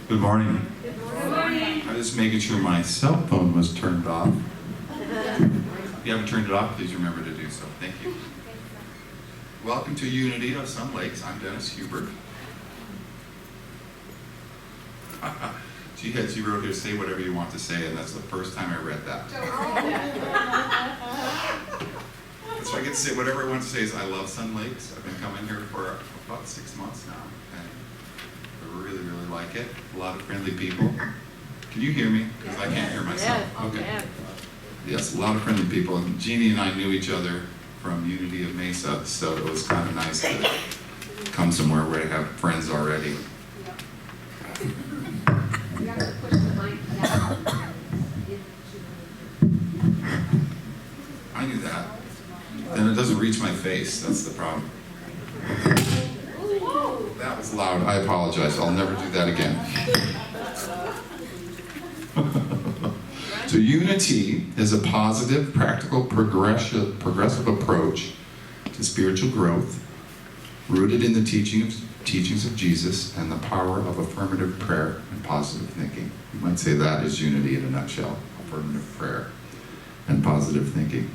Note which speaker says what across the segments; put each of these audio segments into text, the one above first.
Speaker 1: Good morning.
Speaker 2: Good morning.
Speaker 1: I'm just making sure my cell phone was turned off. If you haven't turned it off, please remember to do so. Thank you. Welcome to Unity of Sun Lakes. I'm Dennis Hubert. She wrote here, say whatever you want to say, and that's the first time I read that. So I get to say whatever I want to say is I love Sun Lakes. I've been coming here for about 6 months now, and I really, really like it. A lot of friendly people. Can you hear me? Because I can't hear myself. Okay. Yes, a lot of friendly people. And Jeanne and I knew each other from Unity of Mesa, so it was kind of nice to come somewhere where I have friends already.
Speaker 2: You have to push the mic down.
Speaker 1: I knew that. Then it doesn't reach my face. That's the problem. That was loud. I apologize. I'll never do that again. So Unity is a positive, practical, progressive approach to spiritual growth, rooted in the teachings of Jesus and the power of affirmative prayer and positive thinking. You might say that is Unity in a nutshell, affirmative prayer and positive thinking.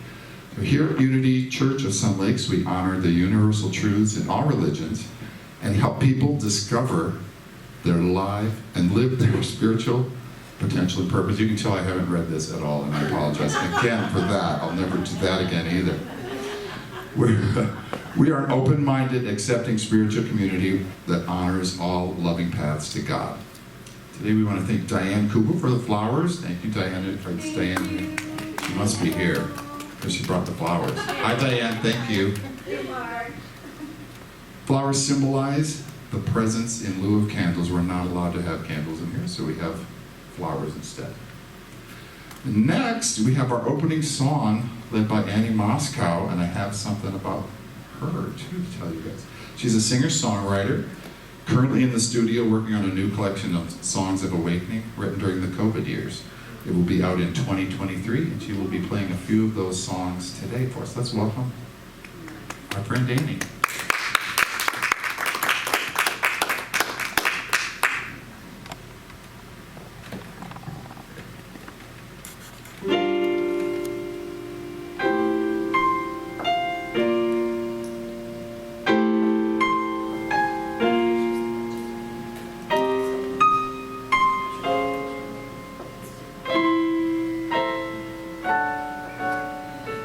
Speaker 1: So here at Unity Church of Sun Lakes, we honor the universal truths in all religions and help people discover their life and live their spiritual potential and purpose. You can tell I haven't read this at all, and I apologize again for that. I'll never do that again either. We are an open-minded, accepting spiritual community that honors all loving paths to God. Today we want to thank Diane Cooper for the flowers. Thank you, Diane. It's Diane. She must be here because she brought the flowers. Hi, Diane. Thank you. Flowers symbolize the presence in lieu of candles. We're not allowed to have candles in here, so we have flowers instead. And next, we have our opening song led by Annie Moscow, and I have something about her too to tell you guys. She's a singer-songwriter, currently in the studio working on a new collection of songs of awakening written during the COVID years. It will be out in 2023, and she will be playing a few of those songs today for us. Let's welcome our friend Annie.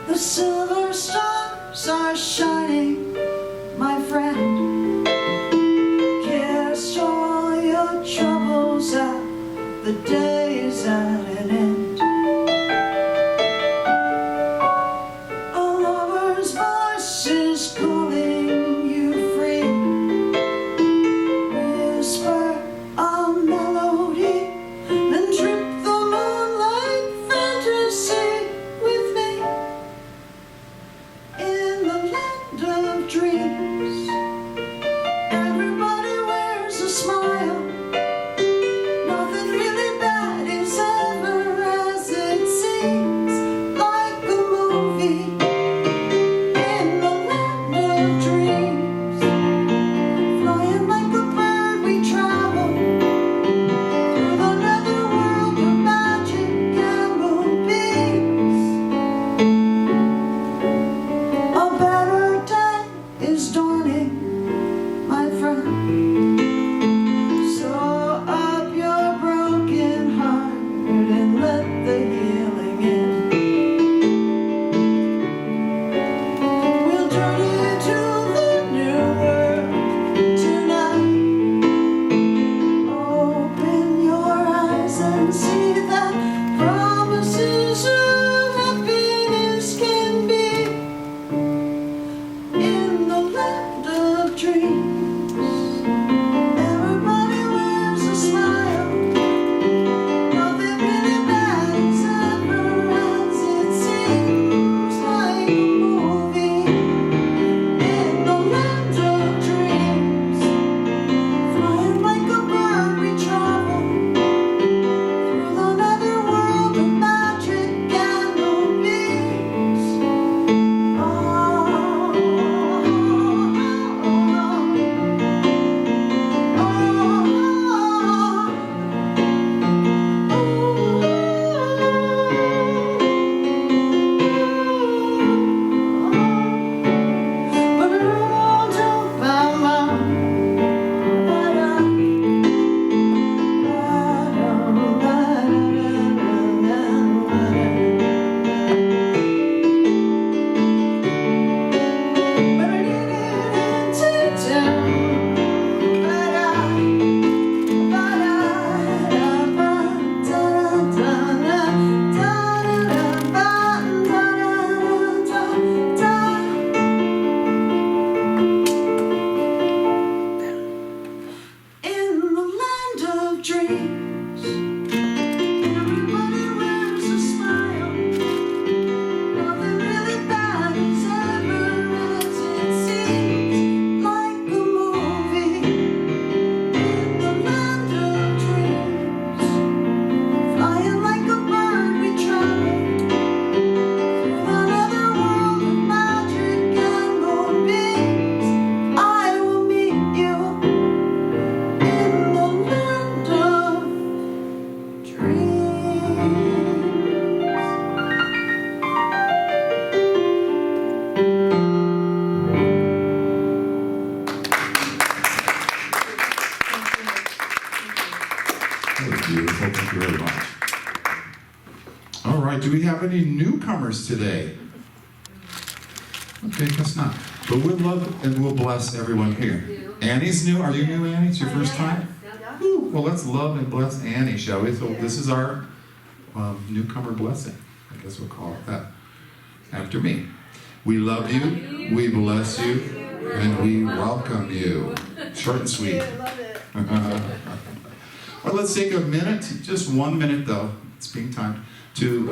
Speaker 3: The silver stars are shining, my friend. Cast all your troubles out, the day is at an end. A lover's voice is calling you free. Whisper a melody and trip the moonlight fantasy with me. In the land of dreams, everybody wears a smile. Nothing really bad is ever as it seems, like a movie. In the land of dreams, flying like a bird we travel through the netherworld of magic and moonbeams. A better day is dawning, my friend. Sew up your broken heart and let the healing in. We'll journey to the new world tonight. Open your eyes and see that promises of happiness can be. In the land of dreams. dreams. Everybody wears a smile. Nothing really bad is ever as it seems. Like a movie in the land of dreams. Flying like a bird we travel through another world of magic and moonbeams. I will meet you in the land of dreams.
Speaker 1: That was beautiful. Thank you very much. All right, do we have any newcomers today? Okay, guess not. But we'll love and we'll bless everyone here. Annie's new. Are you new, Annie? It's your first time? Ooh, well, let's love and bless Annie, shall we? So this is our newcomer blessing. I guess we'll call it that. After me. We love you, we bless you, and we welcome you. Short and sweet. Well, let's take a minute, just 1 minute though, it's being timed, to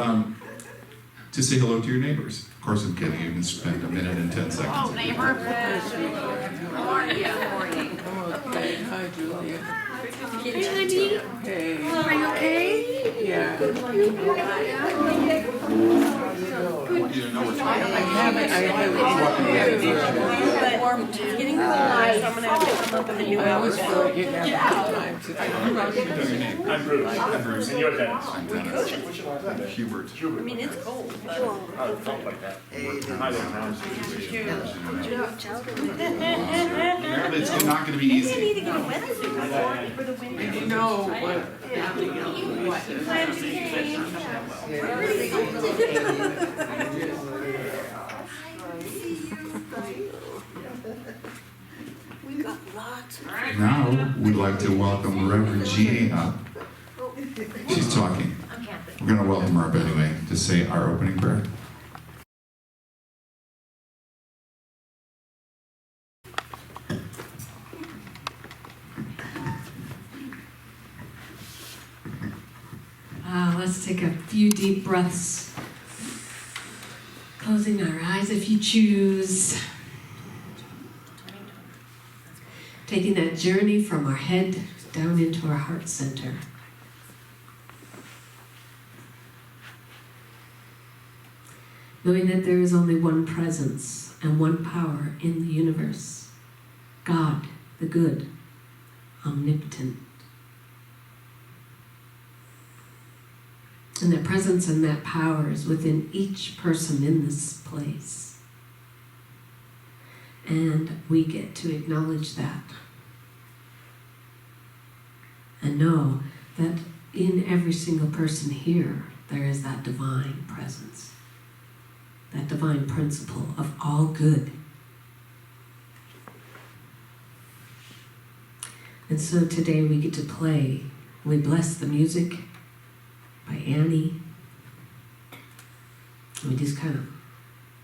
Speaker 1: say hello to your neighbors. Of course, I'm kidding. You can spend a minute and 10 seconds.
Speaker 4: Oh, neighbor. How are you?
Speaker 5: Okay, hi Julia.
Speaker 4: Hey, honey.
Speaker 5: Hey.
Speaker 4: Are you okay?
Speaker 5: Yeah.
Speaker 1: You don't know what's
Speaker 5: I haven't
Speaker 4: It's getting cold, so I'm gonna have to come up with a new
Speaker 5: I always
Speaker 4: outfit.
Speaker 5: feel like you have a good time to
Speaker 1: your name?
Speaker 6: I'm Bruce. I'm Bruce. And you're Dennis.
Speaker 1: I'm Dennis. Hubert.
Speaker 4: I mean, it's cold, but.
Speaker 6: Oh, something like that. Hi there, Tom.
Speaker 1: Apparently it's not going to be
Speaker 4: Maybe I
Speaker 1: easy.
Speaker 4: need to get a wetsuit for the winter.
Speaker 5: you know what?
Speaker 4: Plans to We've got lots of.
Speaker 1: Now, we'd like to welcome Reverend Jeanne up. She's talking. We're going to welcome her up anyway to say our opening prayer.
Speaker 7: Let's take a few deep breaths. Closing our eyes if you choose. Taking that journey from our head down into our heart center. Knowing that there is only one presence and one power in the universe. God, the good, omnipotent. And that presence and that power is within each person in this place. And we get to acknowledge that. And know that in every single person here, there is that divine presence. That divine principle of all good. And so today we get to play. We bless the music by Annie. We just kind of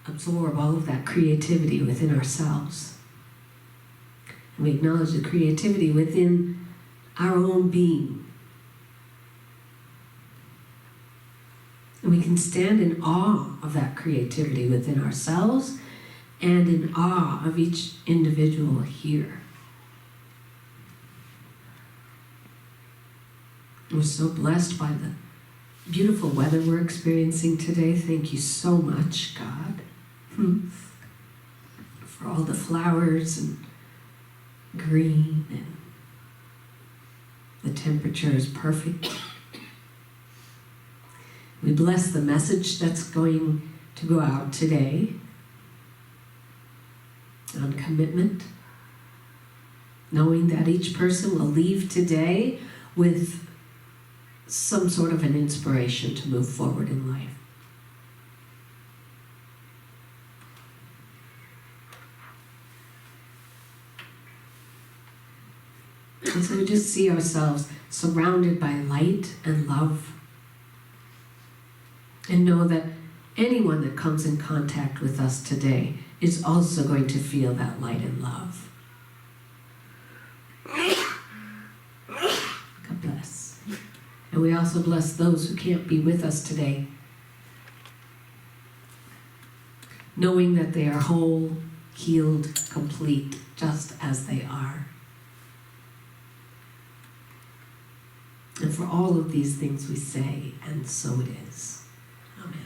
Speaker 7: absorb all of that creativity within ourselves. And we acknowledge the creativity within our own being. And we can stand in awe of that creativity within ourselves and in awe of each individual here. We're so blessed by the beautiful weather we're experiencing today. Thank you so much, God, for all the flowers and green, and the temperature is perfect. We bless the message that's going to go out today on commitment, knowing that each person will leave today with some sort of an inspiration to move forward in life. And so we just see ourselves surrounded by light and love, and know that anyone that comes in contact with us today is also going to feel that light and love. God bless. And we also bless those who can't be with us today, knowing that they are whole, healed, complete, just as they are. And for all of these things we say, and so it is. Amen.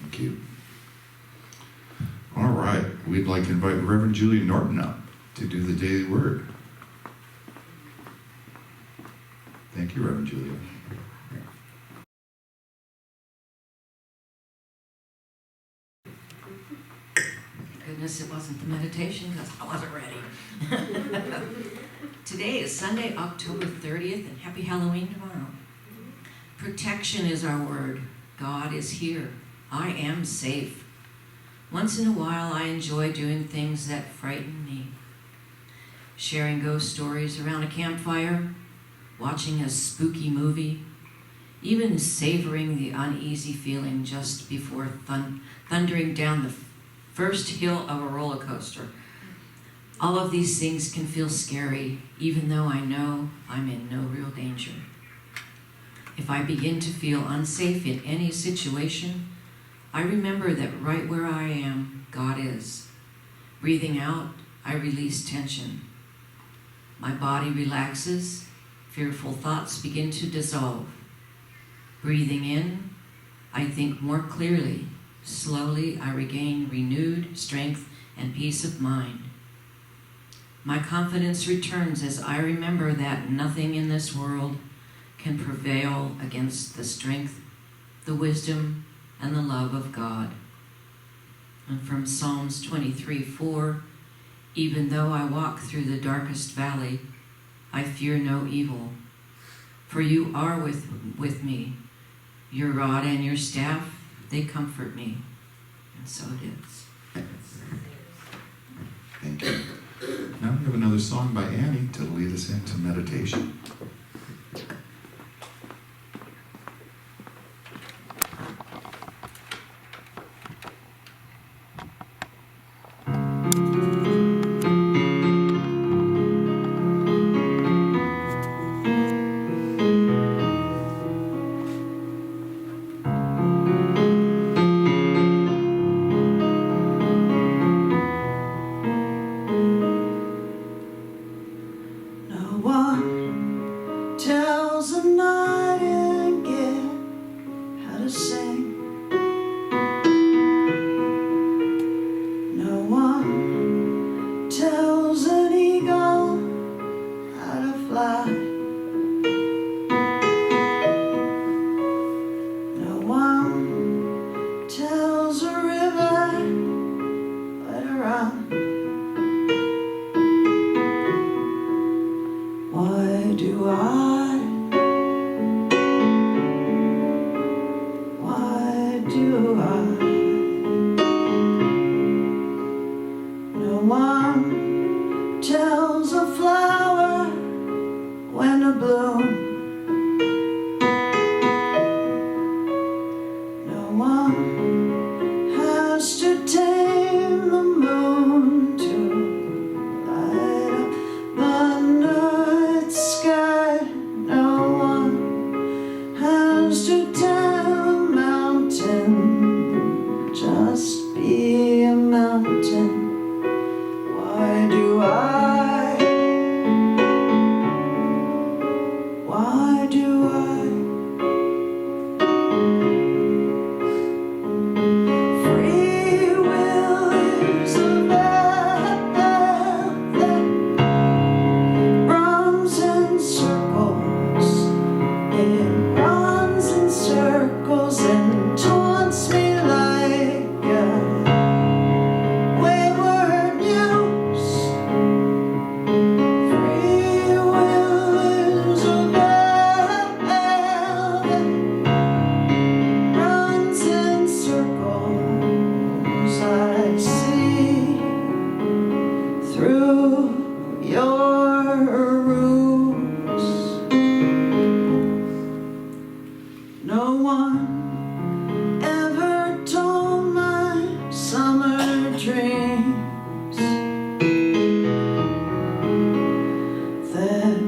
Speaker 1: Thank you. All right, we'd like to invite Reverend Julia Norton up to do the daily word. Thank you, Reverend Julia.
Speaker 8: Goodness, it wasn't the meditation because I wasn't ready. Today is Sunday, October 30th, and happy Halloween tomorrow. Protection is our word. God is here. I am safe. Once in a while, I enjoy doing things that frighten me. Sharing ghost stories around a campfire, watching a spooky movie, even savoring the uneasy feeling just before thundering down the first hill of a roller coaster. All of these things can feel scary, even though I know I'm in no real danger. If I begin to feel unsafe in any situation, I remember that right where I am, God is. Breathing out, I release tension. My body relaxes, fearful thoughts begin to dissolve. Breathing in, I think more clearly. Slowly, I regain renewed strength and peace of mind. My confidence returns as I remember that nothing in this world can prevail against the strength, the wisdom, and the love of God. And from Psalms 23:4, even though I walk through the darkest valley, I fear no evil, for you are with me. Your rod and your staff, they comfort me. And so it is.
Speaker 1: Thank you. Now we have another song by Annie to lead us into meditation.
Speaker 3: No one tells a nightingale how to sing. No one tells an eagle how to fly. No one tells a river where to run. Why do I? Why do I? No one tells a flower when to bloom. No one has to tame the moon to light up the night sky. No one has to tell a mountain just be a mountain. Why do I? Why do I? Free will is a bell that runs in circles. It runs in circles and taunts me like a wayward muse. Free will is a bell that runs in circles. I see through your ruse. No one ever told my summer dreams that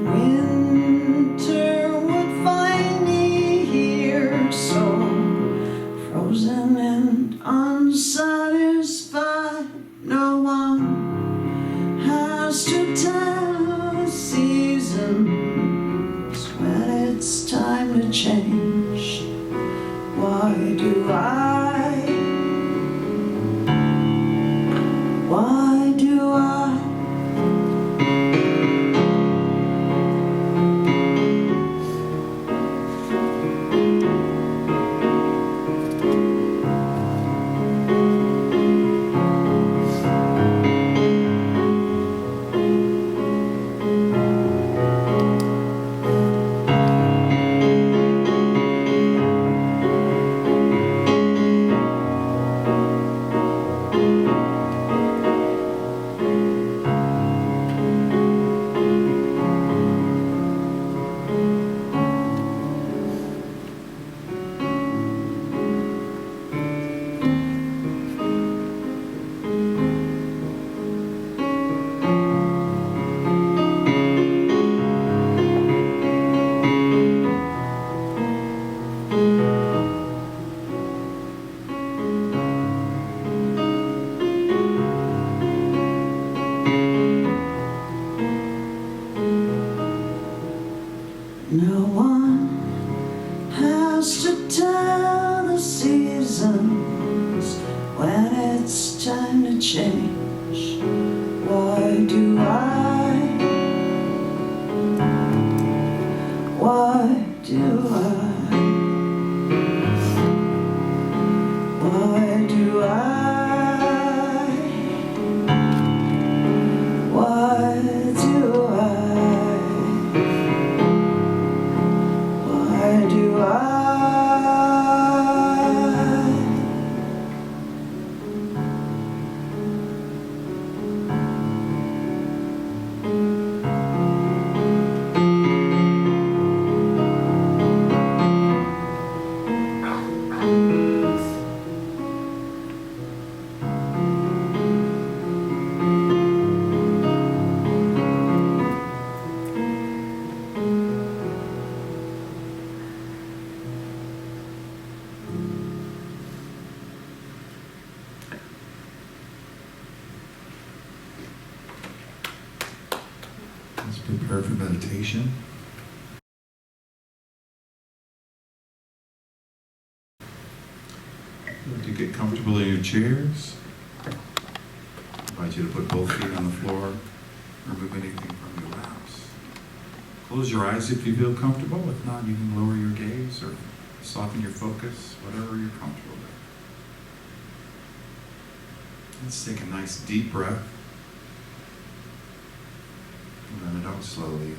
Speaker 3: do I? Why do I? Why do I? Why do I? Why do I?
Speaker 1: Let's prepare for meditation. To get comfortable in your chairs, I invite you to put both feet on the floor. Remove anything from your laps. Close your eyes if you feel comfortable. If not, you can lower your gaze or soften your focus, whatever you're comfortable with. Let's take a nice deep breath. Let it out slowly.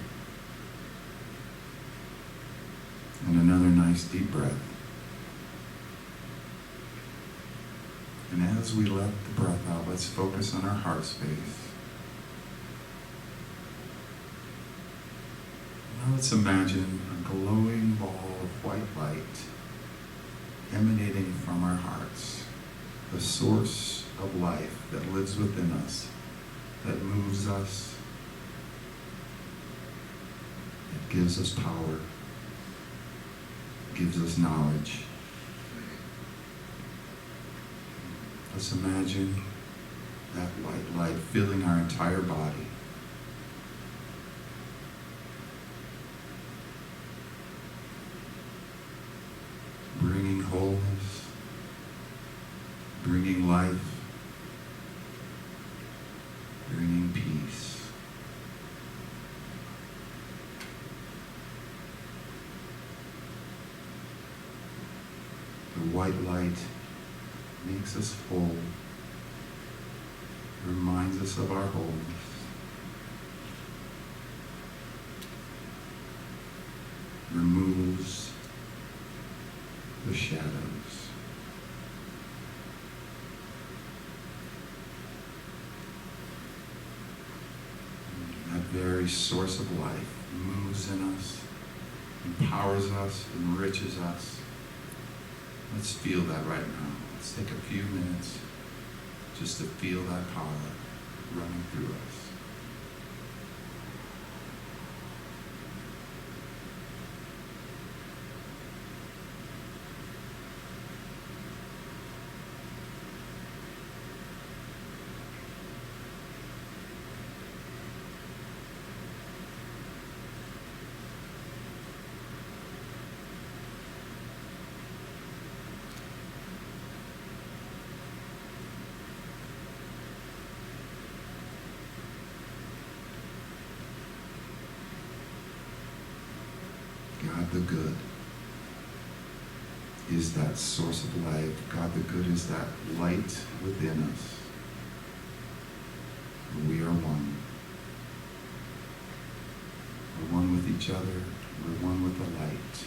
Speaker 1: And another nice deep breath. And as we let the breath out, let's focus on our heart space. Now let's imagine a glowing ball of white light emanating from our hearts, the source of life that lives within us, that moves us, that gives us power, gives us knowledge. Let's imagine that white light filling our entire body. Bringing wholeness, bringing life, bringing peace. The white light makes us whole, reminds us of our wholeness. Removes the shadows. That very source of life moves in us, empowers us, enriches us. Let's feel that right now. Let's take a few minutes just to feel that power running through us. God the good is that source of life. God the good is that light within us. We are one. We're one with each other. We're one with the light.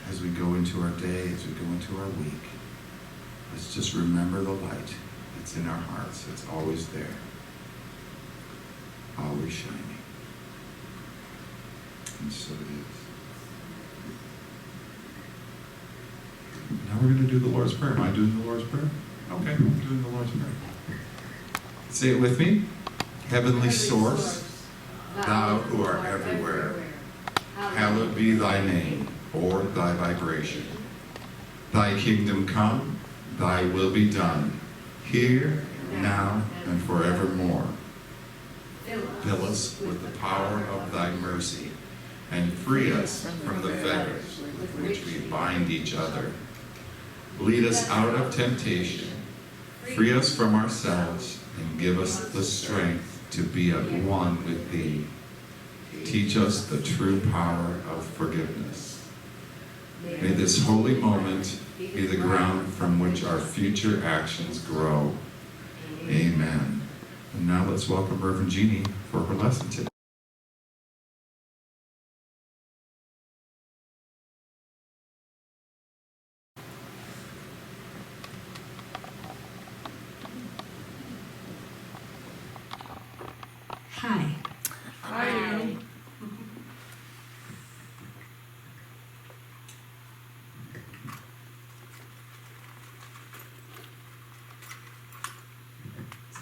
Speaker 1: As we go into our day, as we go into our week, let's just remember the light that's in our hearts. It's always there, always shining. And so it is. Now we're going to do the Lord's Prayer. Am I doing the Lord's Prayer? Okay, I'm doing the Lord's Prayer. Say it with me. Heavenly Source, Thou who art everywhere, hallowed be Thy name, or Thy vibration. Thy kingdom come, Thy will be done, here, now, and forevermore. Fill us with the power of Thy mercy, and free us from the fetters with which we bind each other. Lead us out of temptation, Free us from ourselves and give us the strength to be at one with Thee. Teach us the true power of forgiveness. May this holy moment be the ground from which our future actions grow. Amen. And now let's welcome Reverend Jeanne for her lesson today.
Speaker 7: Hi.
Speaker 5: Hi.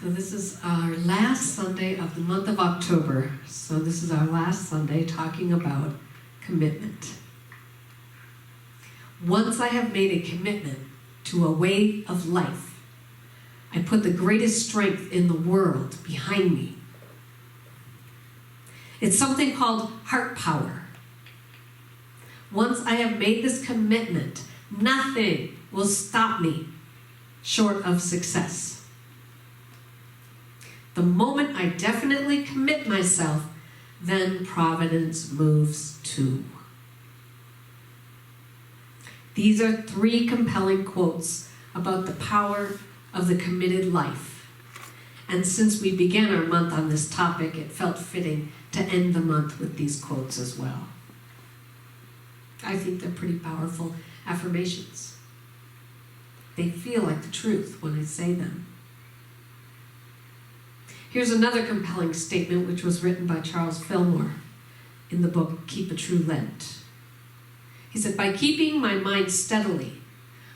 Speaker 7: So this is our last Sunday of the month of October. So this is our last Sunday talking about commitment. Once I have made a commitment to a way of life, I put the greatest strength in the world behind me. It's something called heart power. Once I have made this commitment, nothing will stop me short of success. The moment I definitely commit myself, then providence moves too. These are 3 compelling quotes about the power of the committed life. And since we began our month on this topic, it felt fitting to end the month with these quotes as well. I think they're pretty powerful affirmations. They feel like the truth when I say them. Here's another compelling statement which was written by Charles Fillmore in the book Keep a True Lent. He said, by keeping my mind steadily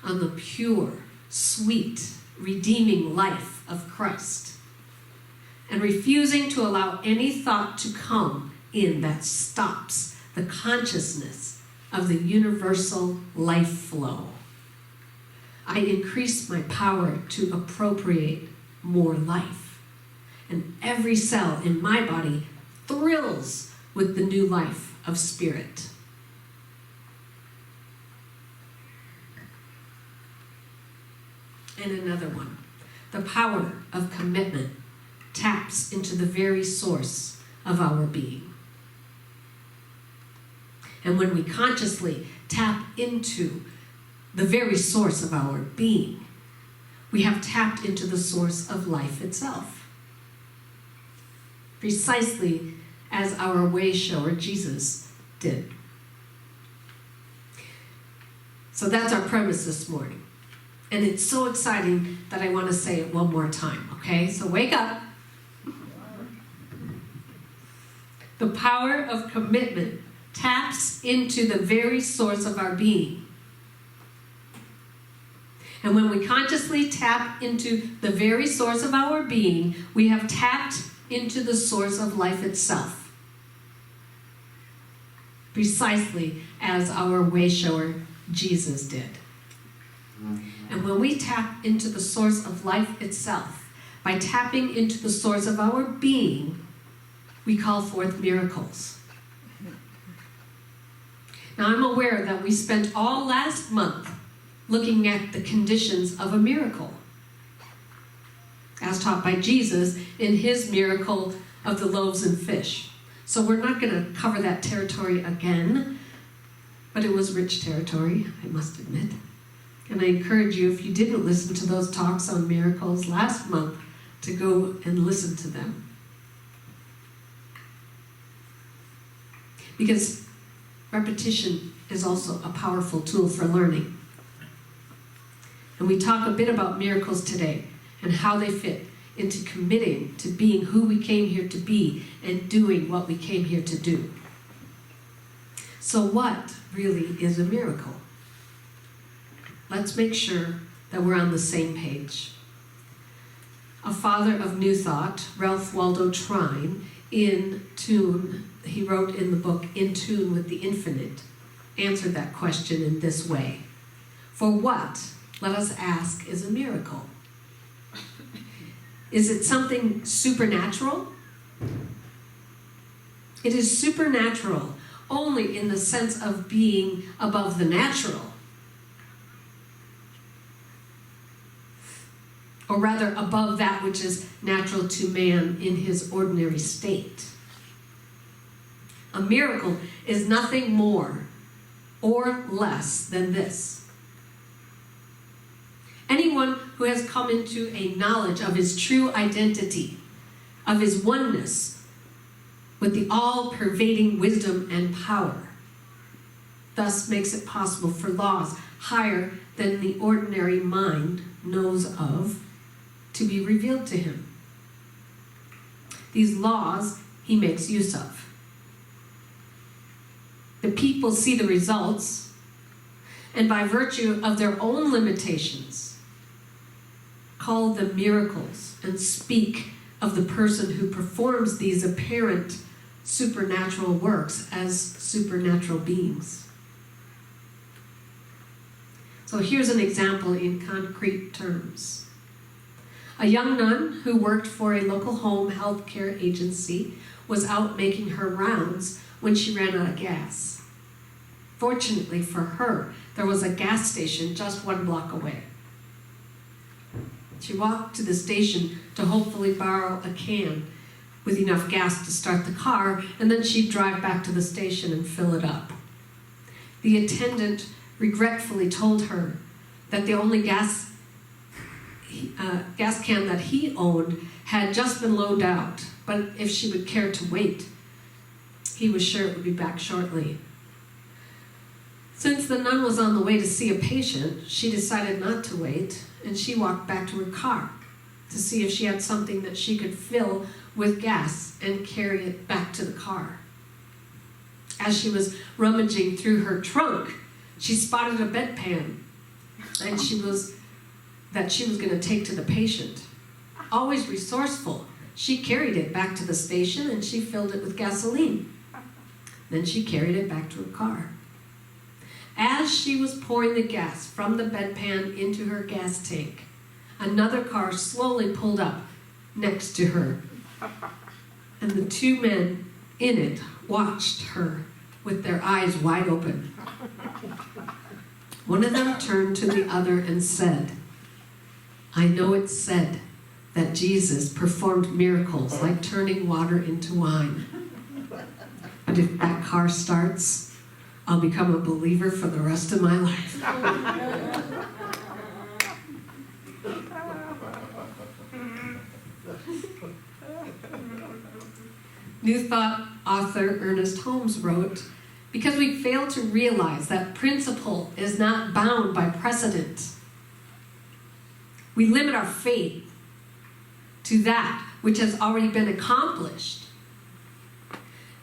Speaker 7: on the pure, sweet, redeeming life of Christ, and refusing to allow any thought to come in that stops the consciousness of the universal life flow, I increase my power to appropriate more life. And every cell in my body thrills with the new life of spirit. And another one, the power of commitment taps into the very source of our being. And when we consciously tap into the very source of our being, we have tapped into the source of life itself. Precisely as our way shower Jesus did. So that's our premise this morning. And it's so exciting that I want to say it one more time, okay? So wake up. The power of commitment taps into the very source of our being. And when we consciously tap into the very source of our being, we have tapped into the source of life itself. Precisely as our way shower Jesus did. And when we tap into the source of life itself, by tapping into the source of our being, we call forth miracles. Now I'm aware that we spent all last month looking at the conditions of a miracle, as taught by Jesus in his miracle of the loaves and fish. So we're not going to cover that territory again, but it was rich territory, I must admit. And I encourage you, if you didn't listen to those talks on miracles last month, to go and listen to them. Because repetition is also a powerful tool for learning. And we talk a bit about miracles today and how they fit into committing to being who we came here to be and doing what we came here to do. So what really is a miracle? Let's make sure that we're on the same page. A father of New Thought, Ralph Waldo Trine, in tune, he wrote in the book, In Tune with the Infinite, answered that question in this way. For what, let us ask, is a miracle? Is it something supernatural? It is supernatural only in the sense of being above the natural. or rather above that which is natural to man in his ordinary state. A miracle is nothing more or less than this. Anyone who has come into a knowledge of his true identity, of his oneness with the all-pervading wisdom and power, thus makes it possible for laws higher than the ordinary mind knows of to be revealed to him. These laws he makes use of. The people see the results, and by virtue of their own limitations, call them miracles and speak of the person who performs these apparent supernatural works as supernatural beings. So here's an example in concrete terms. A young nun who worked for a local home health care agency was out making her rounds when she ran out of gas. Fortunately for her, there was a gas station just 1 block away. She walked to the station to hopefully borrow a can with enough gas to start the car, and then she'd drive back to the station and fill it up. The attendant regretfully told her that the only gas can that he owned had just been loaned out, but if she would care to wait, he was sure it would be back shortly. Since the nun was on the way to see a patient, she decided not to wait, and she walked back to her car to see if she had something that she could fill with gas and carry it back to the car. As she was rummaging through her trunk, she spotted a bedpan and she was going to take to the patient. Always resourceful, she carried it back to the station and she filled it with gasoline. Then she carried it back to her car. As she was pouring the gas from the bedpan into her gas tank, another car slowly pulled up next to her, and the 2 men in it watched her with their eyes wide open. One of them turned to the other and said, "I know it's said that Jesus performed miracles like turning water into wine. But if that car starts, I'll become a believer for the rest of my life." New Thought author Ernest Holmes wrote, "Because we fail to realize that principle is not bound by precedent, we limit our faith to that which has already been accomplished,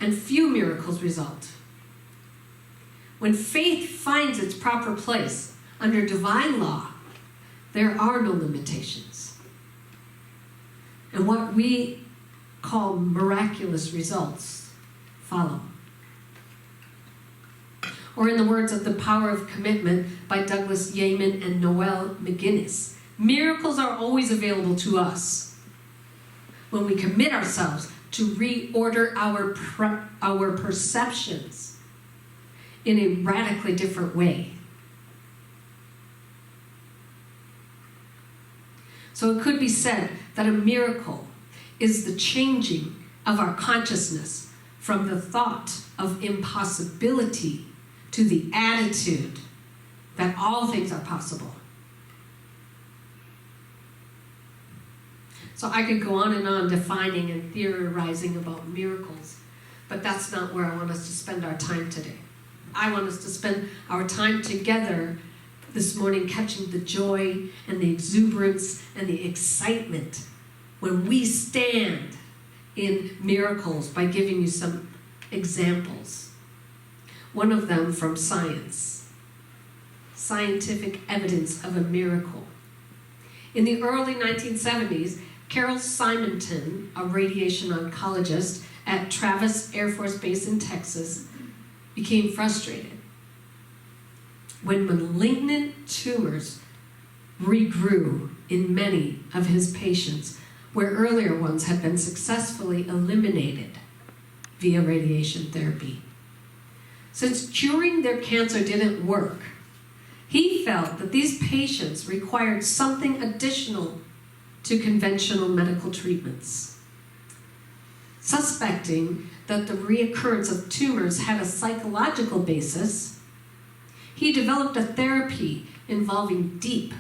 Speaker 7: and few miracles result. When faith finds its proper place under divine law, there are no limitations. And what we call miraculous results follow." Or in the words of The Power of Commitment by Douglas Yeaman and Noel McGinnis, miracles are always available to us when we commit ourselves to reorder our perceptions in a radically different way. So it could be said that a miracle is the changing of our consciousness from the thought of impossibility to the attitude that all things are possible. So I could go on and on defining and theorizing about miracles, but that's not where I want us to spend our time today. I want us to spend our time together this morning catching the joy and the exuberance and the excitement when we stand in miracles by giving you some examples. One of them from science, scientific evidence of a miracle. In the early 1970s, Carol Simonton, a radiation oncologist at Travis Air Force Base in Texas, became frustrated when malignant tumors regrew in many of his patients where earlier ones had been successfully eliminated via radiation therapy. Since curing their cancer didn't work, he felt that these patients required something additional to conventional medical treatments. Suspecting that the reoccurrence of tumors had a psychological basis, he developed a therapy involving deep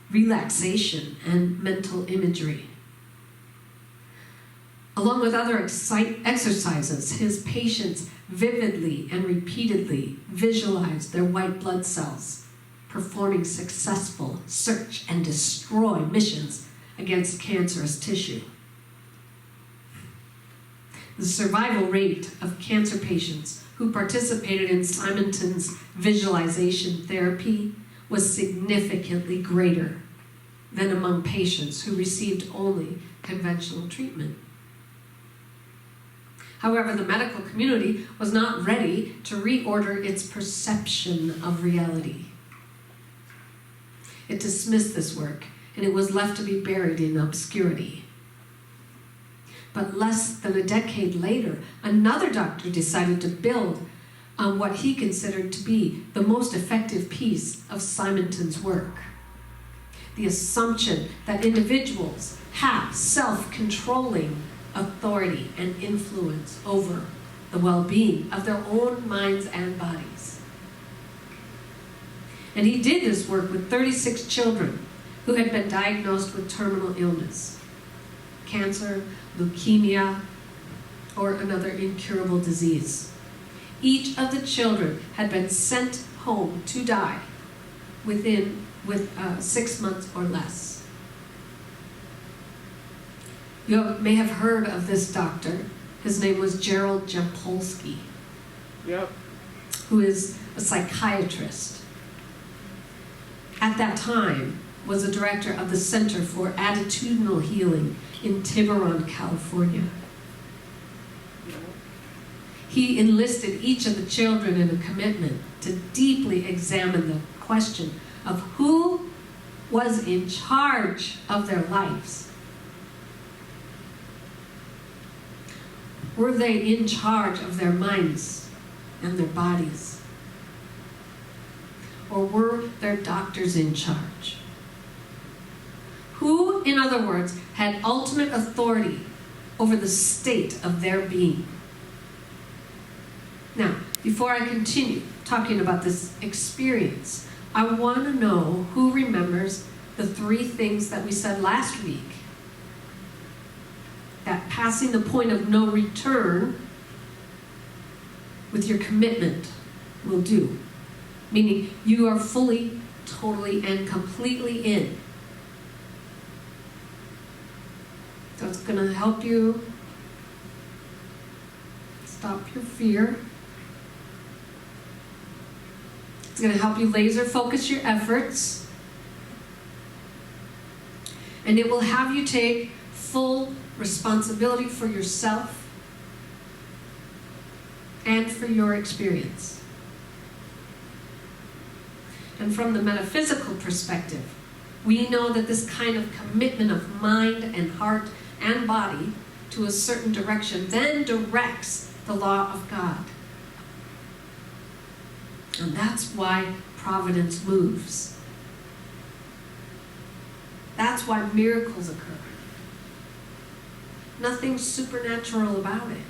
Speaker 7: relaxation and mental imagery. Along with other exercises, his patients vividly and repeatedly visualized their white blood cells performing successful search and destroy missions against cancerous tissue. The survival rate of cancer patients who participated in Simonton's visualization therapy was significantly greater than among patients who received only conventional treatment. However, the medical community was not ready to reorder its perception of reality. It dismissed this work, and it was left to be buried in obscurity. But less than a decade later, another doctor decided to build on what he considered to be the most effective piece of Simonton's work: the assumption that individuals have self-controlling authority and influence over the well-being of their own minds and bodies. And he did this work with 36 children who had been diagnosed with terminal illness, cancer, leukemia, or another incurable disease. Each of the children had been sent home to die with 6 months or less. You may have heard of this doctor. His name was Gerald Jampolsky,
Speaker 5: Yep.
Speaker 7: who is a psychiatrist. At that time, was a director of the Center for Attitudinal Healing in Tiburon, California. He enlisted each of the children in a commitment to deeply examine the question of who was in charge of their lives. Were they in charge of their minds and their bodies? Or were their doctors in charge? Who, in other words, had ultimate authority over the state of their being? Now, before I continue talking about this experience, I want to know who remembers the 3 things that we said last week. That passing the point of no return with your commitment will do. Meaning you are fully, totally, and completely in. So it's going to help you stop your fear. It's going to help you laser focus your efforts. And it will have you take full responsibility for yourself and for your experience. And from the metaphysical perspective, we know that this kind of commitment of mind and heart and body to a certain direction then directs the law of God. And that's why providence moves. That's why miracles occur. Nothing supernatural about it.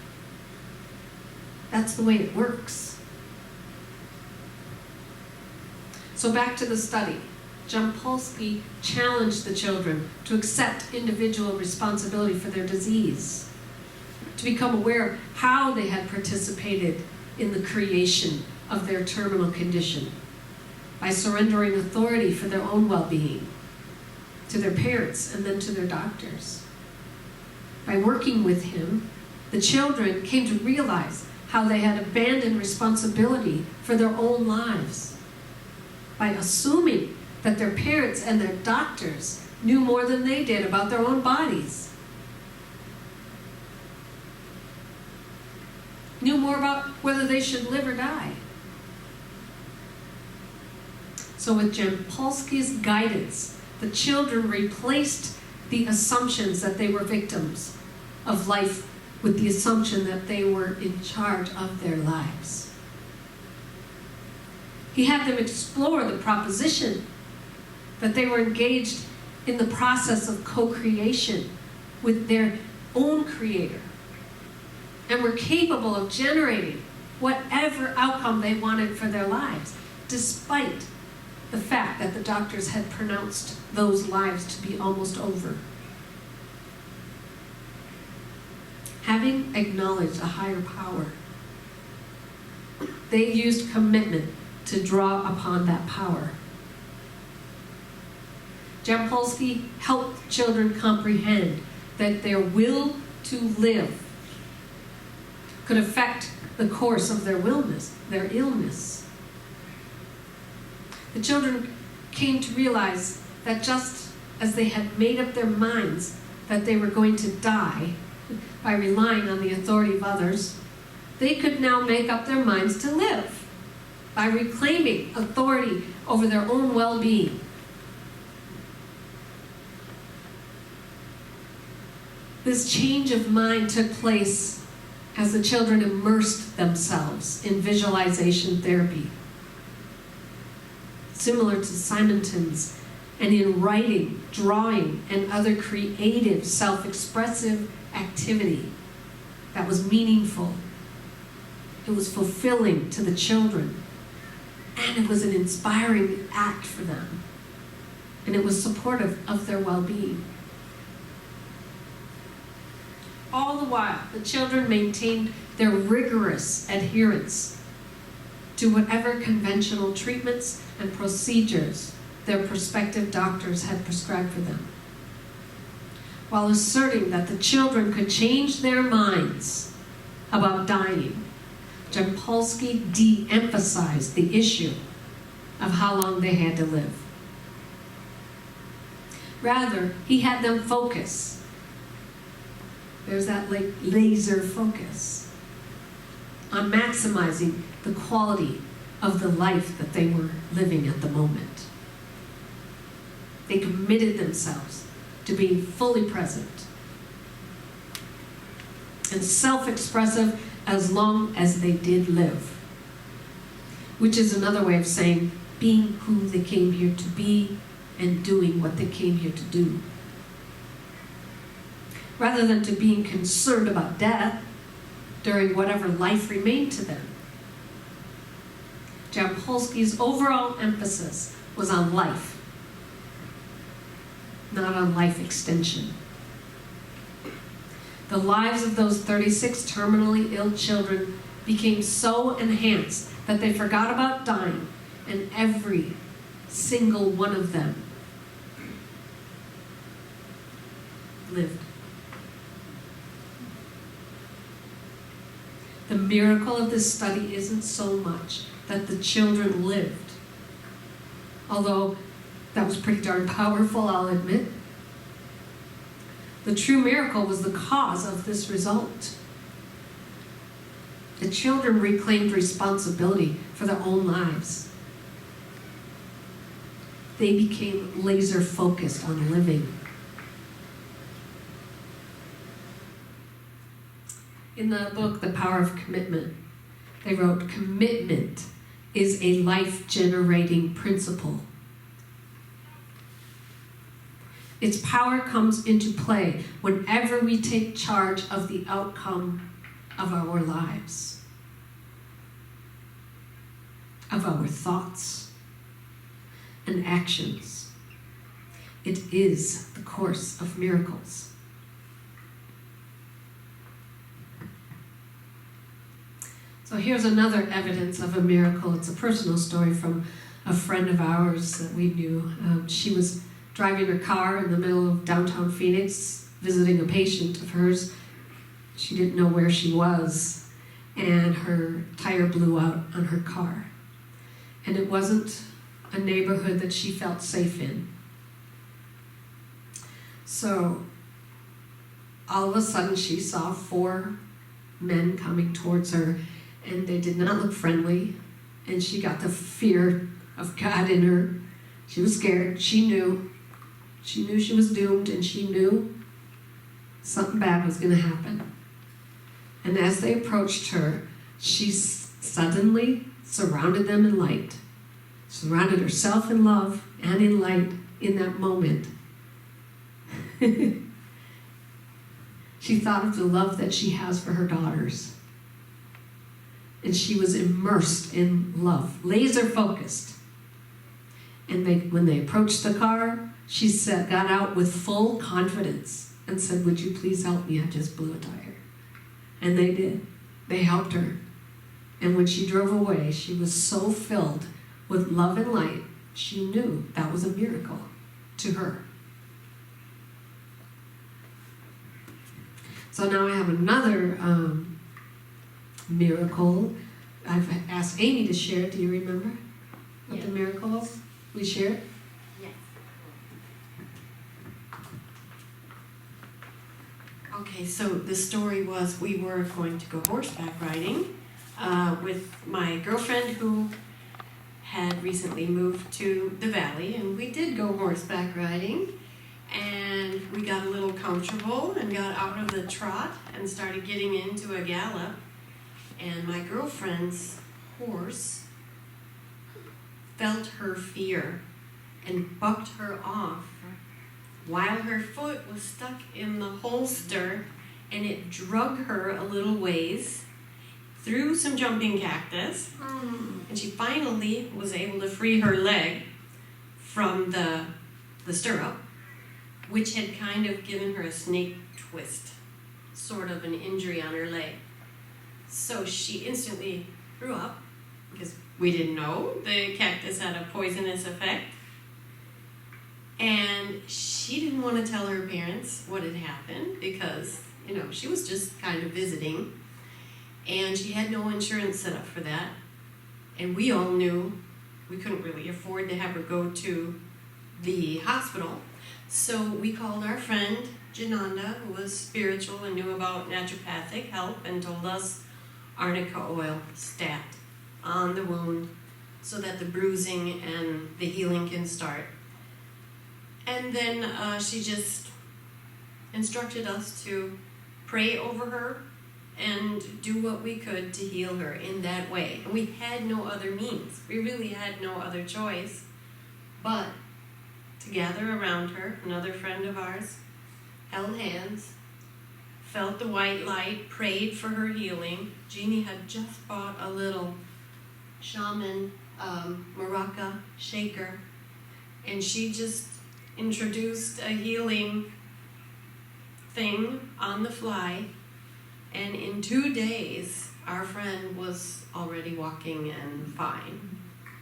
Speaker 7: That's the way it works. So back to the study. Jampolsky challenged the children to accept individual responsibility for their disease, to become aware of how they had participated in the creation of their terminal condition by surrendering authority for their own well-being to their parents and then to their doctors. By working with him, the children came to realize how they had abandoned responsibility for their own lives by assuming that their parents and their doctors knew more than they did about their own bodies. Knew more about whether they should live or die. So with Jampolsky's guidance, the children replaced the assumptions that they were victims of life with the assumption that they were in charge of their lives. He had them explore the proposition that they were engaged in the process of co-creation with their own creator and were capable of generating whatever outcome they wanted for their lives, despite the fact that the doctors had pronounced those lives to be almost over. Having acknowledged a higher power, they used commitment to draw upon that power. Jampolsky helped children comprehend that their will to live could affect the course of their illness. The children came to realize that just as they had made up their minds that they were going to die by relying on the authority of others, they could now make up their minds to live by reclaiming authority over their own well-being. This change of mind took place as the children immersed themselves in visualization therapy, similar to Simonton's, and in writing, drawing, and other creative, self-expressive activity that was meaningful. It was fulfilling to the children, and it was an inspiring act for them, and it was supportive of their well-being. All the while, the children maintained their rigorous adherence to whatever conventional treatments and procedures their prospective doctors had prescribed for them, while asserting that the children could change their minds about dying. Jampolsky de-emphasized the issue of how long they had to live. Rather, he had them focus. There's that laser focus on maximizing the quality of the life that they were living at the moment. They committed themselves to being fully present and self-expressive as long as they did live, which is another way of saying being who they came here to be and doing what they came here to do, rather than to being concerned about death during whatever life remained to them. Jampolsky's overall emphasis was on life, not on life extension. The lives of those 36 terminally ill children became so enhanced that they forgot about dying, and every single one of them lived. The miracle of this study isn't so much that the children lived, although that was pretty darn powerful, I'll admit. The true miracle was the cause of this result. The children reclaimed responsibility for their own lives. They became laser focused on living. In the book, The Power of Commitment, they wrote, "Commitment is a life-generating principle. Its power comes into play whenever we take charge of the outcome of our lives, of our thoughts and actions. It is the course of miracles." So here's another evidence of a miracle. It's a personal story from a friend of ours that we knew. She was driving her car in the middle of downtown Phoenix, visiting a patient of hers. She didn't know where she was, and her tire blew out on her car. And it wasn't a neighborhood that she felt safe in. So all of a sudden she saw 4 men coming towards her, and they did not look friendly, and she got the fear of God in her. She was scared. She knew she was doomed, and she knew something bad was going to happen. And as they approached her, she suddenly surrounded them in light, surrounded herself in love and in light in that moment, She thought of the love that she has for her daughters. And she was immersed in love, laser focused. And when they approached the car, she got out with full confidence and said, "Would you please help me? I just blew a tire." And they did. They helped her. And when she drove away, she was so filled with love and light, she knew that was a miracle to her. So now I have another miracle. I've asked Amy to share it. Do you remember what the miracle was? We share it?
Speaker 4: Yes.
Speaker 5: Okay, so the story was we were going to go horseback riding with my girlfriend who had recently moved to the valley, and we did go horseback riding, and we got a little comfortable and got out of the trot and started getting into a gallop, and my girlfriend's horse felt her fear and bucked her off while her foot was stuck in the holster, and it drug her a little ways through some jumping cactus, and she finally was able to free her leg from the stirrup, which had kind of given her a snake twist, sort of an injury on her leg. So she instantly threw up, because we didn't know the cactus had a poisonous effect. And she didn't want to tell her parents what had happened because, she was just kind of visiting. And she had no insurance set up for that. And we all knew we couldn't really afford to have her go to the hospital. So we called our friend, Jeanne, who was spiritual and knew about naturopathic help, and told us arnica oil stat on the wound so that the bruising and the healing can start. And then she just instructed us to pray over her and do what we could to heal her in that way. And we had no other means. We really had no other choice but to gather around her. Another friend of ours held hands, felt the white light, prayed for her healing. Jeanne had just bought a little shaman maraca shaker, and she just introduced a healing thing on the fly, and in 2 days our friend was already walking and fine.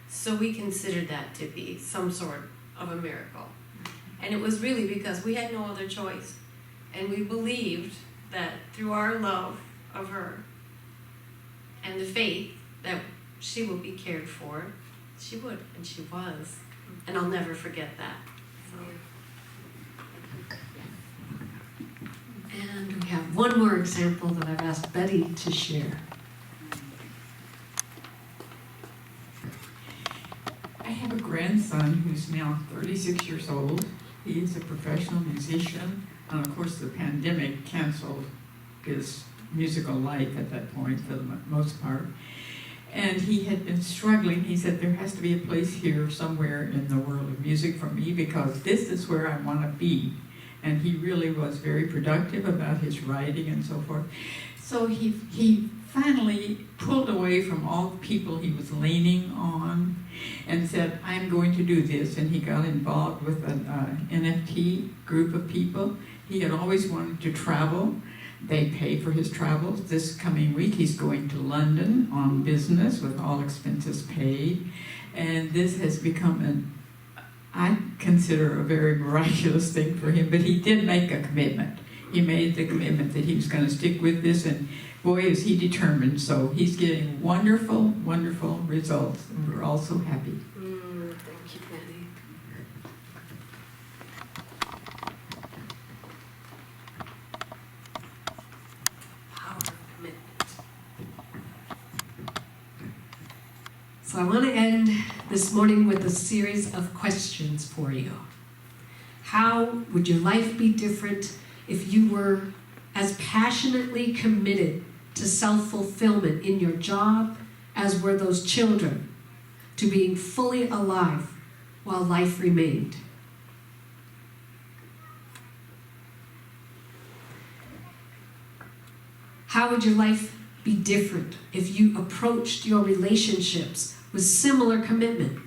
Speaker 5: So we considered that to be some sort of a miracle. And it was really because we had no other choice, and we believed that through our love of her and the faith that she would be cared for, she would, and she was. And I'll never forget that.
Speaker 7: And we have one more example that I've asked Betty to share.
Speaker 9: I have a grandson who's now 36 years old. He is a professional musician, and of course the pandemic canceled his musical life at that point for the most part. And he had been struggling. He said, there has to be a place here somewhere in the world of music for me because this is where I want to be. And he really was very productive about his writing and so forth. So he finally pulled away from all the people he was leaning on and said, I'm going to do this. And he got involved with an NFT group of people. He had always wanted to travel. They pay for his travels. This coming week he's going to London on business with all expenses paid. And this has become I consider a very miraculous thing for him, but he did make a commitment. He made the commitment that he was going to stick with this, and boy, is he determined. So he's getting wonderful, wonderful results, and we're all so happy.
Speaker 7: Thank you, Betty. Power of commitment. So I want to end this morning with a series of questions for you. How would your life be different if you were as passionately committed to self-fulfillment in your job as were those children, to being fully alive while life remained? How would your life be different if you approached your relationships with similar commitment?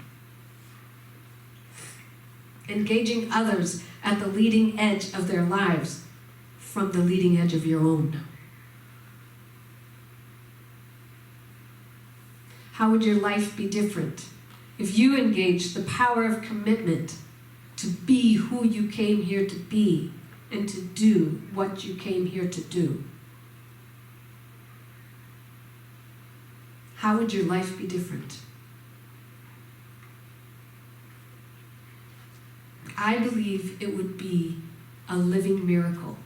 Speaker 7: Engaging others at the leading edge of their lives from the leading edge of your own. How would your life be different if you engaged the power of commitment to be who you came here to be and to do what you came here to do? How would your life be different? I believe it would be a living miracle.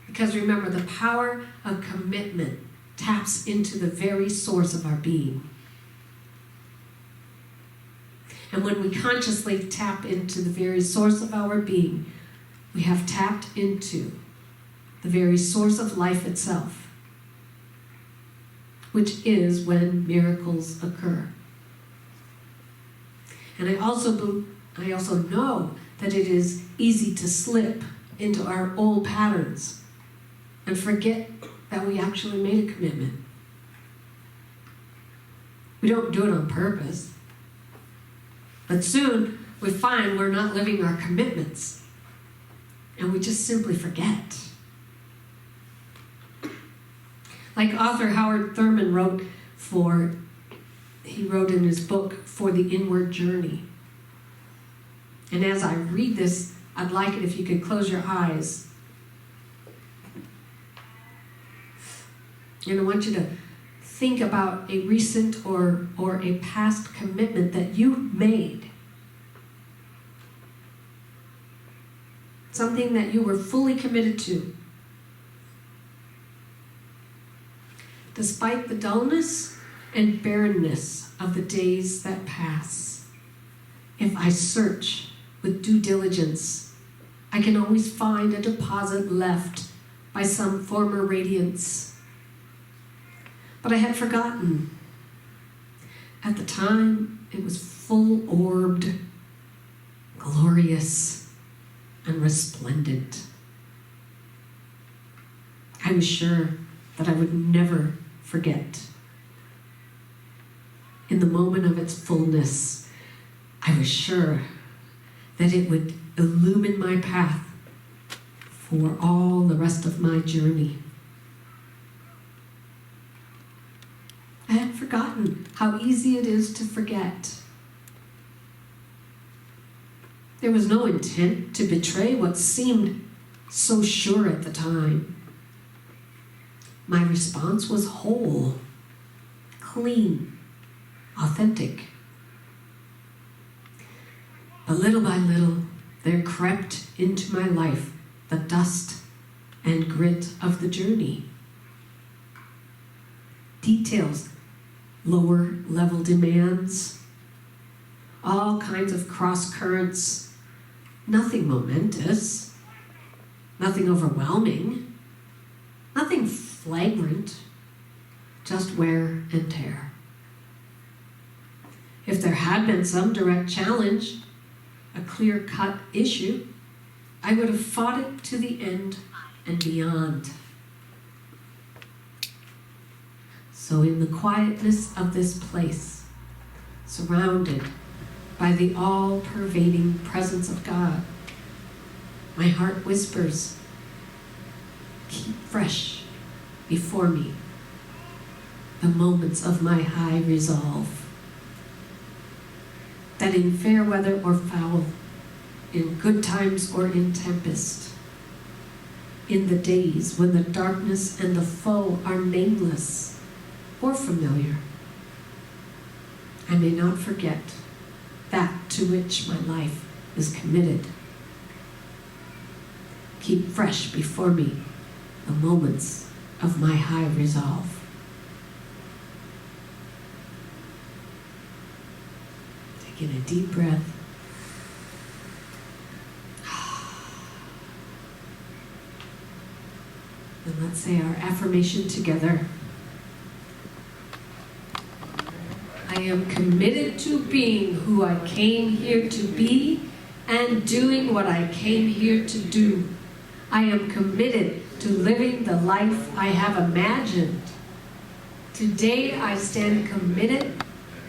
Speaker 7: Because remember, the power of commitment taps into the very source of our being. And when we consciously tap into the very source of our being, we have tapped into the very source of life itself, which is when miracles occur. And I also know that it is easy to slip into our old patterns and forget that we actually made a commitment. We don't do it on purpose. But soon we find we're not living our commitments, and we just simply forget. Like author Howard Thurman wrote in his book, For the Inward Journey. And as I read this, I'd like it if you could close your eyes. And I want you to think about a recent or a past commitment that you made. Something that you were fully committed to. Despite the dullness and barrenness of the days that pass, if I search with due diligence, I can always find a deposit left by some former radiance. But I had forgotten. At the time, it was full-orbed, glorious, and resplendent. I was sure that I would never forget. In the moment of its fullness, I was sure that it would illumine my path for all the rest of my journey. I had forgotten how easy it is to forget. There was no intent to betray what seemed so sure at the time. My response was whole, clean, authentic. But little by little, there crept into my life the dust and grit of the journey. Details, lower level demands, all kinds of cross currents, nothing momentous, nothing overwhelming, nothing flagrant, just wear and tear. If there had been some direct challenge, a clear-cut issue, I would have fought it to the end and beyond. So in the quietness of this place, surrounded by the all-pervading presence of God, my heart whispers, keep fresh before me the moments of my high resolve. That in fair weather or foul, in good times or in tempest, in the days when the darkness and the foe are nameless or familiar, I may not forget that to which my life is committed. Keep fresh before me the moments of my high resolve. Taking a deep breath. And let's say our affirmation together. I am committed to being who I came here to be and doing what I came here to do. I am committed to living the life I have imagined. Today I stand committed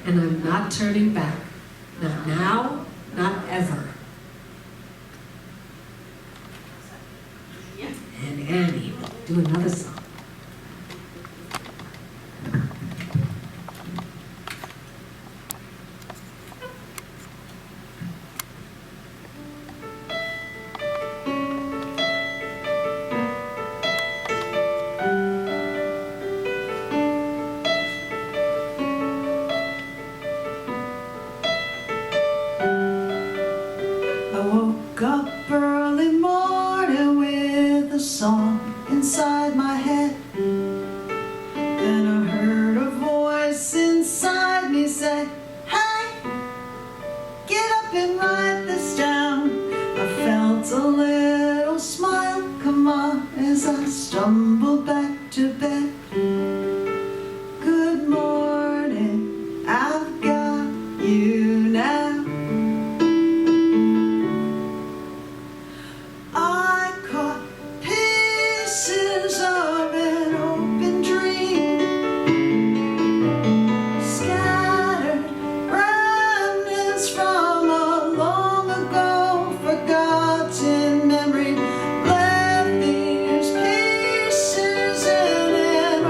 Speaker 7: and I'm not turning back. Not now, not ever. And Annie will do another song.
Speaker 3: I woke up early morning with a song inside my head. Then I heard a voice inside me say, "Hey, get up and write this down." I felt a little smile come on as I stumbled back to bed. Good morning, I've got you now. I caught pieces of an open dream, scattered remnants from a long ago forgotten memory. Left these pieces in an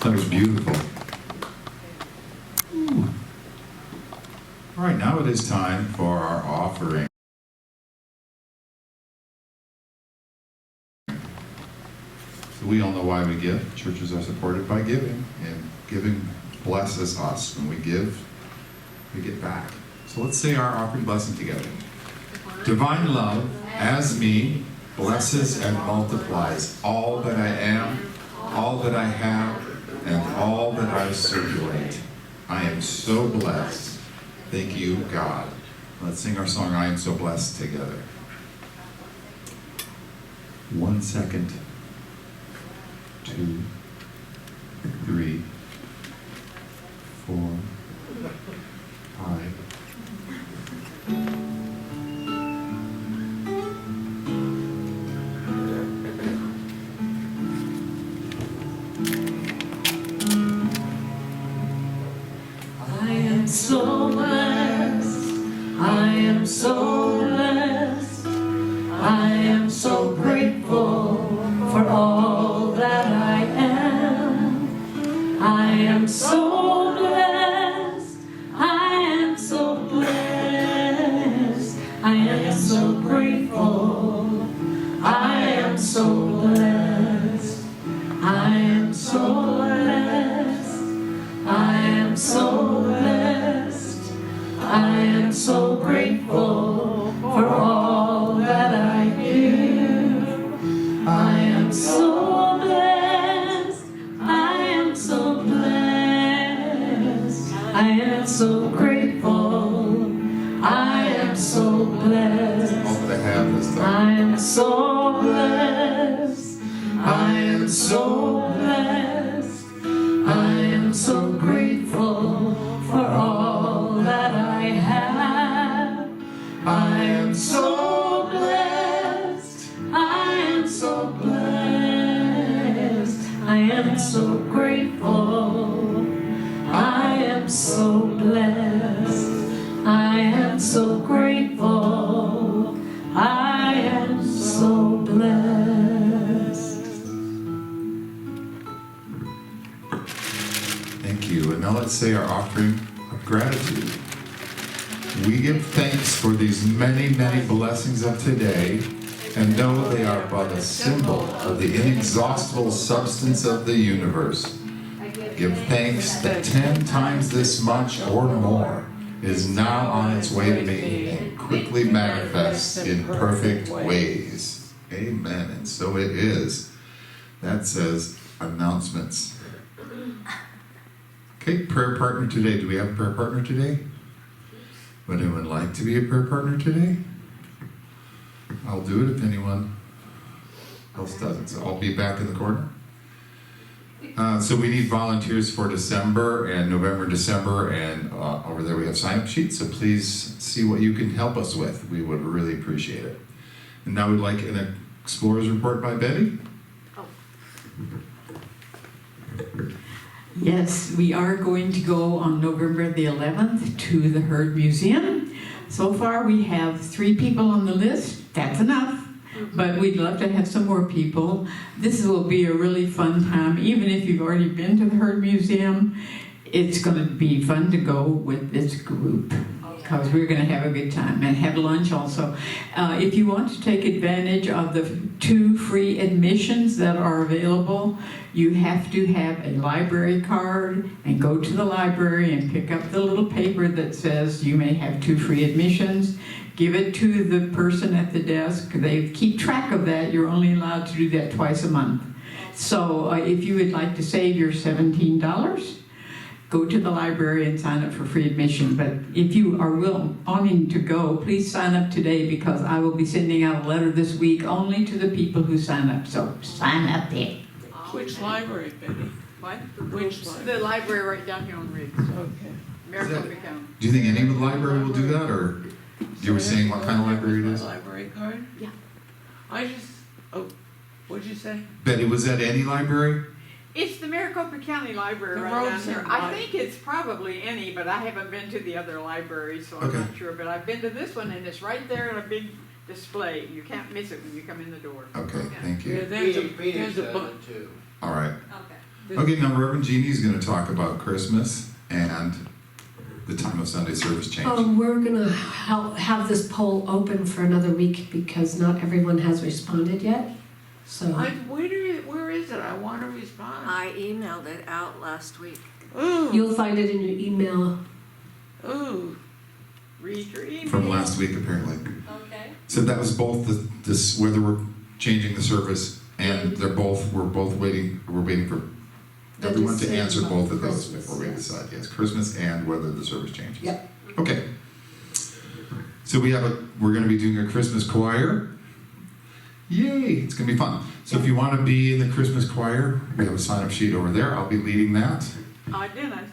Speaker 1: That was beautiful. Ooh. All right, now it is time for our offering. So we all know why we give. Churches are supported by giving, and giving blesses us. When we give, we get back. So let's say our offering blessing together. Divine love, as me, blesses and multiplies all that I am, all that I have, and all that I circulate. I am so blessed. Thank you, God. Let's sing our song, I Am So Blessed, together. 1 second. 2, 3, 4, 5.
Speaker 3: I am so blessed. I am so blessed. I am so grateful for all that I am. I am so blessed. I am so blessed. I am so grateful. I am so blessed. I am so blessed. I am so blessed. I am so grateful for all that I give. I am so blessed. I am so blessed. I am so grateful. I am so blessed.
Speaker 1: All that I have is
Speaker 3: I
Speaker 1: that.
Speaker 3: am so blessed. I am so blessed. I am so grateful for all that I have. I am so blessed. I am so blessed. I am so grateful. I am so blessed. I am so grateful. I am so blessed.
Speaker 1: Thank you. And now let's say our offering of gratitude. We give thanks for these many, many blessings of today, and know they are but a symbol of the inexhaustible substance of the universe. Give thanks that 10 times this much or more is now on its way to me and quickly manifests in perfect ways. Amen. And so it is. That says announcements. Okay, prayer partner today. Do we have a prayer partner today? Would anyone like to be a prayer partner today? I'll do it if anyone else doesn't. So I'll be back in the corner. So we need volunteers for December and November, December, and over there we have sign-up sheets. So please see what you can help us with. We would really appreciate it. And now we'd like an explorer's report by Betty.
Speaker 9: Yes, we are going to go on November the 11th to the Heard Museum. So far, we have 3 people on the list. That's enough. But we'd love to have some more people. This will be a really fun time. Even if you've already been to the Heard Museum, it's going to be fun to go with this group, because we're going to have a good time and have lunch also. If you want to take advantage of the 2 free admissions that are available, you have to have a library card and go to the library and pick up the little paper that says you may have 2 free admissions. Give it to the person at the desk. They keep track of that. You're only allowed to do that twice a month. So if you would like to save your $17, go to the library and sign up for free admission. But if you are wanting to go, please sign up today, because I will be sending out a letter this week only to the people who sign up. So sign up there.
Speaker 10: Which library, Betty?
Speaker 4: What?
Speaker 10: Which
Speaker 4: The
Speaker 10: library?
Speaker 4: library right down here on Riggs,
Speaker 10: Okay.
Speaker 4: Maricopa County.
Speaker 1: Do you think any of the library will do that, or you were saying what kind of library it is?
Speaker 10: Library card?
Speaker 4: Yeah.
Speaker 10: I just, oh, what'd you say?
Speaker 1: Betty, was that any library?
Speaker 4: It's the Maricopa County Library
Speaker 10: The
Speaker 4: right down
Speaker 10: Rosen
Speaker 4: here. I
Speaker 10: Library.
Speaker 4: think it's probably any, but I haven't been to the other libraries, so I'm
Speaker 1: Okay.
Speaker 4: not sure. But I've been to this one, and it's right there in a big display. You can't miss it when you come in the door.
Speaker 1: Okay,
Speaker 4: Yeah.
Speaker 1: thank
Speaker 10: Yeah,
Speaker 1: you.
Speaker 10: there's a bunch.
Speaker 1: All right.
Speaker 5: Okay.
Speaker 1: Okay, now Reverend Jeannie's going to talk about Christmas and the time of Sunday service change.
Speaker 7: We're gonna have this poll open for another week because not everyone has responded yet. So
Speaker 4: Where is it? I want to respond.
Speaker 8: I emailed it out last week.
Speaker 4: Ooh,
Speaker 7: you'll find it in your email.
Speaker 4: ooh. Read your email.
Speaker 1: From last week, apparently.
Speaker 8: Okay.
Speaker 1: So that was both this whether we're changing the service, and we're both waiting. We're waiting for
Speaker 7: The
Speaker 1: everyone to
Speaker 7: decision
Speaker 1: answer
Speaker 7: about
Speaker 1: both of those
Speaker 7: Christmas,
Speaker 1: before we
Speaker 7: yes.
Speaker 1: decide. Yes, Christmas and whether the service changes.
Speaker 7: Yep.
Speaker 1: Okay. So we're going to be doing a Christmas choir. Yay! It's going to be fun. So if you want to be in the Christmas choir, we have a sign-up sheet over there. I'll be leading that.
Speaker 4: Dennis.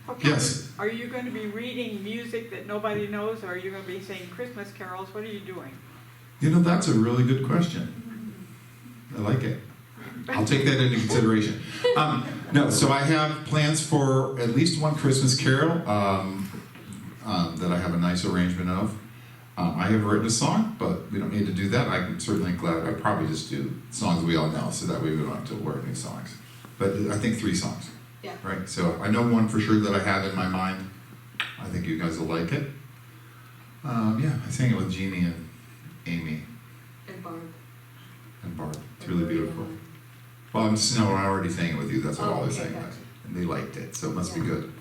Speaker 4: Okay.
Speaker 1: Yes.
Speaker 4: Are you going to be reading music that nobody knows, or are you going to be saying Christmas carols? What are you doing?
Speaker 1: You know, that's a really good question. I like it. I'll take that into consideration. No, so I have plans for at least one Christmas carol that I have a nice arrangement of. I have written a song, but we don't need to do that. I'm certainly glad. I'd probably just do songs we all know, so that way we don't have to work new songs. But I think 3 songs.
Speaker 7: Yeah.
Speaker 1: Right? So I know one for sure that I have in my mind. I think you guys will like it. Yeah, I sang it with Jeannie and Amy
Speaker 7: And Barb.
Speaker 1: and Barb. It's really beautiful. Well, I'm just, no, I already sang it with you. That's what all they're saying.
Speaker 7: Gotcha.
Speaker 1: And they liked it, so it must be
Speaker 7: Yeah.
Speaker 1: good.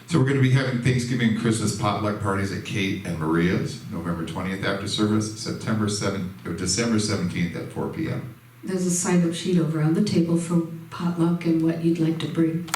Speaker 1: So we're going to be having Thanksgiving and Christmas potluck parties at Kate and Maria's, November 20th after service, December 17th at 4 p.m.
Speaker 7: There's a sign-up sheet over on the table for potluck and what you'd like to bring.